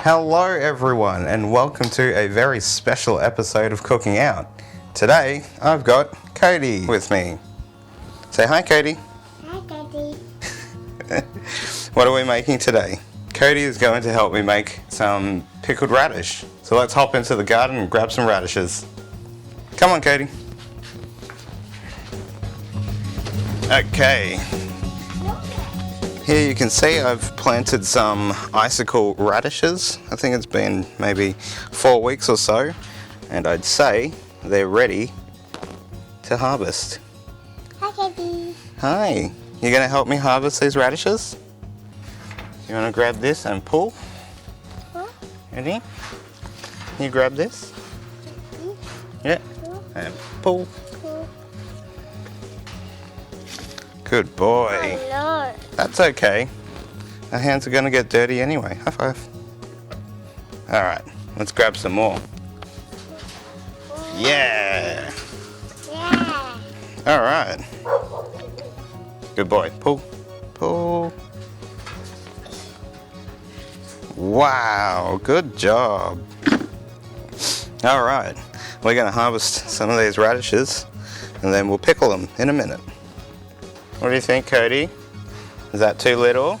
Hello everyone and welcome to a very special episode of Cooking Out. Today I've got Cody with me. Say hi, Cody. Hi, Cody. What are we making today? Cody is going to help me make some pickled radish. So let's hop into the garden and grab some radishes. Come on, Cody. Okay. Here you can see I've planted some Acoustical radishes. I think it's been maybe 4 weeks or so, and I'd say they're ready to harvest. Hi, Cody. Hi, you gonna help me harvest these radishes? You wanna grab this and pull? Ready? You grab this? Yeah, and pull. Good boy. Lord. That's okay. Our hands are going to get dirty anyway. High five. Alright, let's grab some more. Yeah! Yeah. Alright. Good boy. Pull. Pull. Wow, good job. Alright, we're going to harvest some of these radishes and then we'll pickle them in a minute. What do you think, Cody? Is that too little?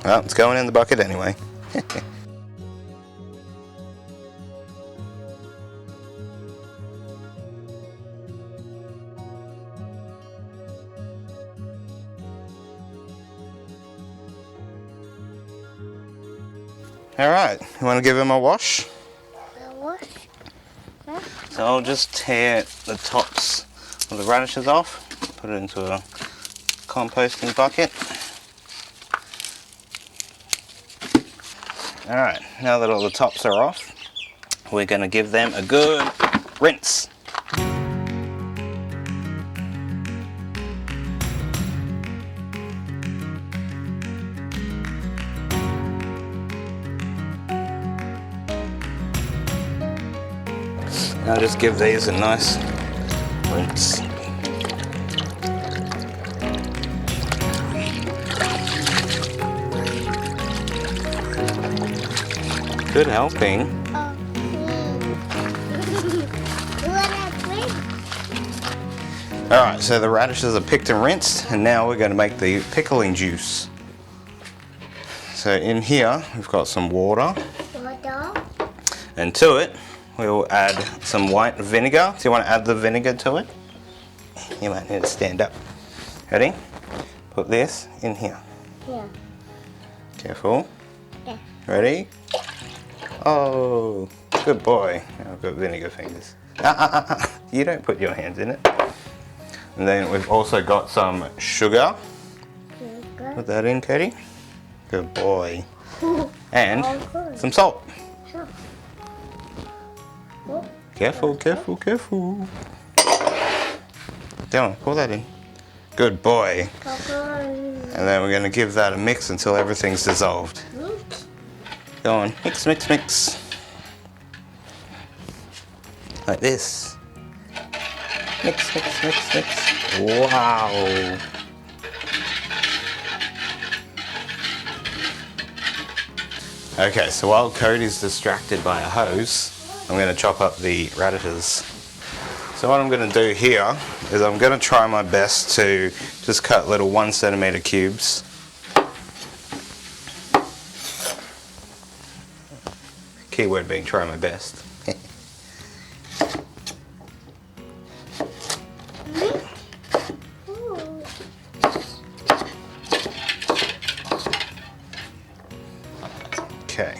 Well, it's going in the bucket anyway. Alright, you want to give him a wash? So I'll just tear the tops of the radishes off, put it into a composting bucket. Alright, now that all the tops are off, we're going to give them a good rinse. Now just give these a nice rinse. Good helping. Alright, so the radishes are picked and rinsed, and now we're going to make the pickling juice. So in here we've got some water, and to it we'll add some white vinegar. Do you want to add the vinegar to it? You might need to stand up. Ready? Put this in here. Yeah. Careful. Yeah. Ready? Oh, good boy. I've got vinegar fingers. You don't put your hands in it. And then we've also got some sugar. Put that in, Katie. Good boy. And some salt. Careful, careful, careful. Go on, pour that in. Good boy. And then we're going to give that a mix until everything's dissolved. Go on, mix, mix, mix. Like this. Mix, mix, mix, mix. Wow. Okay, so while Cody's distracted by a hose, I'm going to chop up the radishes. So what I'm going to do here is I'm going to try my best to just cut little 1 centimeter cubes. Keyword being try my best. Okay.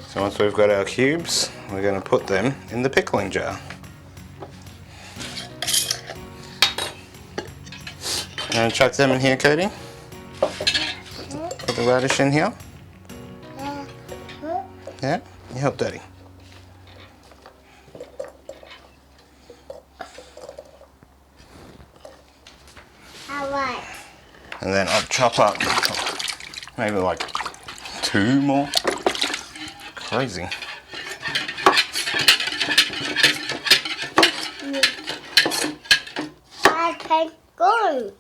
So once we've got our cubes, we're going to put them in the pickling jar. And chuck them in here, Cody. Put the radish in here. Yeah, you help Daddy. Alright. And then I'll chop up maybe like 2 more. Crazy. I can go.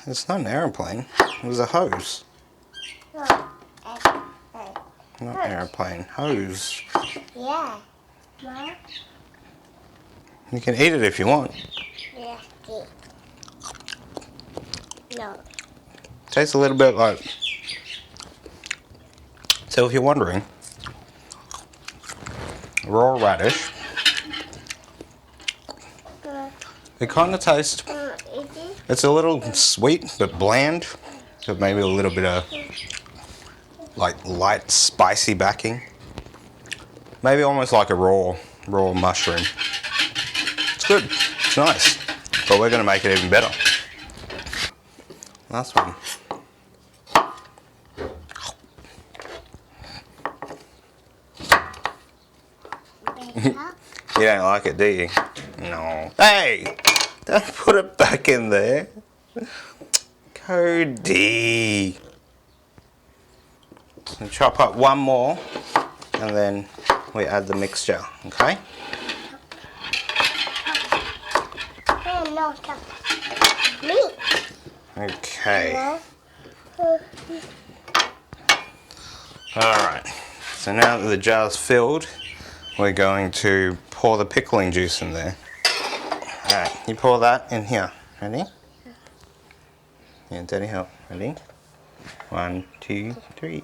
It's not an airplane. It was a hose. No, Not airplane. Hose. Yeah. Mom? You can eat it if you want. Yeah. No. Tastes a little bit like... So if you're wondering, raw radish. It kind of tastes... It's a little sweet but bland. So maybe a little bit of like light spicy backing. Maybe almost like a raw mushroom. It's good. It's nice. But we're going to make it even better. Last one. You don't like it, do you? No. Hey! Don't put it back in there. Cody. So chop up one more and then we add the mixture, okay? No, me. Okay. Alright. So now that the jar's filled, we're going to pour the pickling juice in there. Alright, you pour that in here. Ready? Yeah, Daddy help. Ready? 1, 2, 3.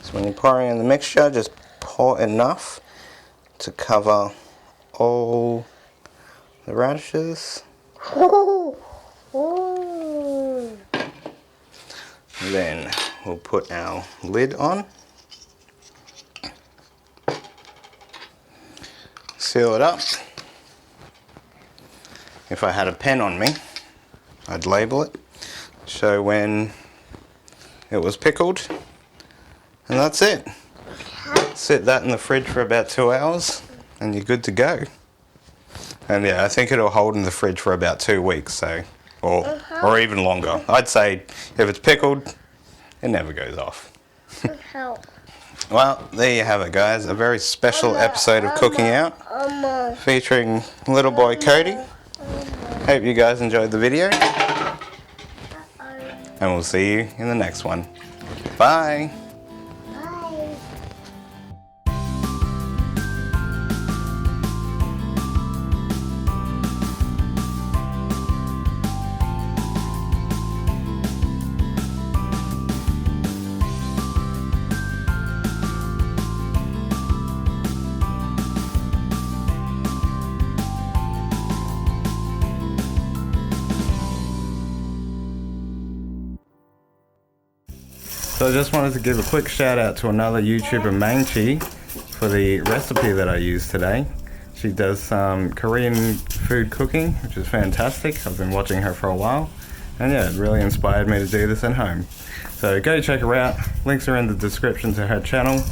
So when you're pouring in the mixture, just pour enough to cover all the radishes. Then we'll put our lid on. Seal it up. If I had a pen on me, I'd label it, show when it was pickled, and that's it. Sit that in the fridge for about 2 hours and you're good to go. And yeah, I think it'll hold in the fridge for about 2 weeks, so or even longer. I'd say if it's pickled, it never goes off. Well, there you have it, guys. A very special episode of Cooking Out featuring little boy Cody. Hope you guys enjoyed the video. And we'll see you in the next one. Bye. So I just wanted to give a quick shout out to another YouTuber, Maangchi, for the recipe that I used today. She does some Korean food cooking, which is fantastic. I've been watching her for a while, and yeah, it really inspired me to do this at home. So go check her out. Links are in the description to her channel,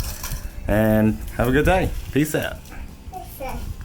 and have a good day. Peace out.